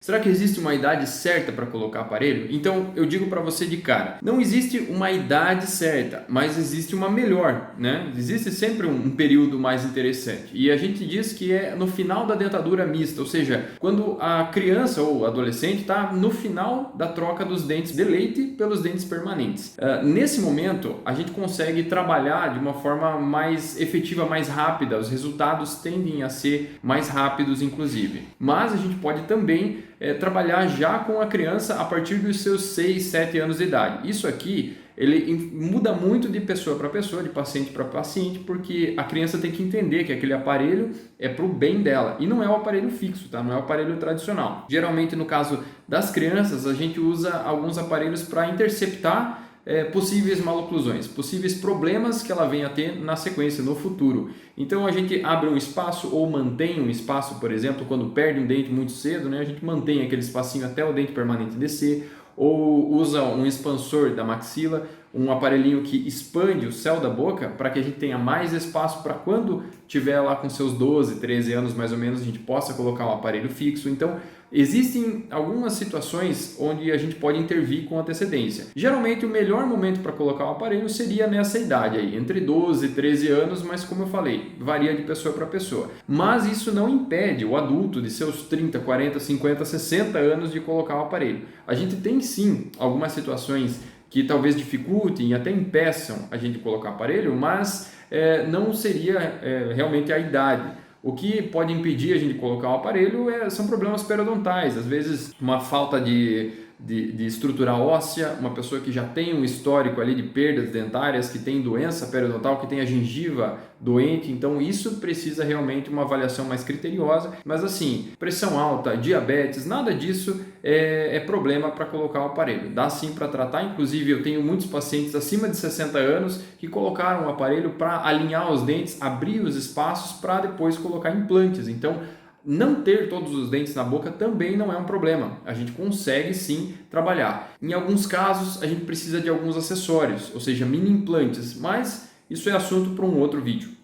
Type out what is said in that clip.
Será que existe uma idade certa para colocar aparelho? Então eu digo para você de cara, não existe uma idade certa, mas existe uma melhor, né? Existe sempre um período mais interessante. E a gente diz que é no final da dentadura mista, ou seja, quando a criança ou adolescente está no final da troca dos dentes de leite pelos dentes permanentes. Nesse momento, a gente consegue trabalhar de uma forma mais efetiva, mais rápida, os resultados tendem a ser mais rápidos, inclusive. Mas a gente pode também trabalhar já com a criança a partir dos seus 6, 7 anos de idade. Isso aqui ele muda muito de pessoa para pessoa, de paciente para paciente, porque a criança tem que entender que aquele aparelho é para o bem dela e não é o aparelho fixo, tá? Não é o aparelho tradicional. Geralmente, no caso das crianças, a gente usa alguns aparelhos para interceptar possíveis maloclusões, possíveis problemas que ela venha a ter na sequência, no futuro. Então a gente abre um espaço ou mantém um espaço, por exemplo, quando perde um dente muito cedo, né, a gente mantém aquele espacinho até o dente permanente descer, ou usa um expansor da maxila, um aparelhinho que expande o céu da boca para que a gente tenha mais espaço para quando tiver lá com seus 12, 13 anos mais ou menos, a gente possa colocar um aparelho fixo. Então, existem algumas situações onde a gente pode intervir com antecedência. Geralmente, o melhor momento para colocar um aparelho seria nessa idade aí, entre 12 e 13 anos, mas como eu falei, varia de pessoa para pessoa. Mas isso não impede o adulto de seus 30, 40, 50, 60 anos de colocar o aparelho. A gente tem sim algumas situações que talvez dificultem e até impeçam a gente colocar aparelho, mas não seria realmente a idade. O que pode impedir a gente colocar o aparelho são problemas periodontais, às vezes uma falta de estrutura óssea, uma pessoa que já tem um histórico ali de perdas dentárias, que tem doença periodontal, que tem a gengiva doente, então isso precisa realmente uma avaliação mais criteriosa, mas assim, pressão alta, diabetes, nada disso é problema para colocar o aparelho. Dá sim para tratar, inclusive eu tenho muitos pacientes acima de 60 anos que colocaram o aparelho para alinhar os dentes, abrir os espaços para depois colocar implantes, então não ter todos os dentes na boca também não é um problema, a gente consegue sim trabalhar. Em alguns casos a gente precisa de alguns acessórios, ou seja, mini implantes, mas isso é assunto para um outro vídeo.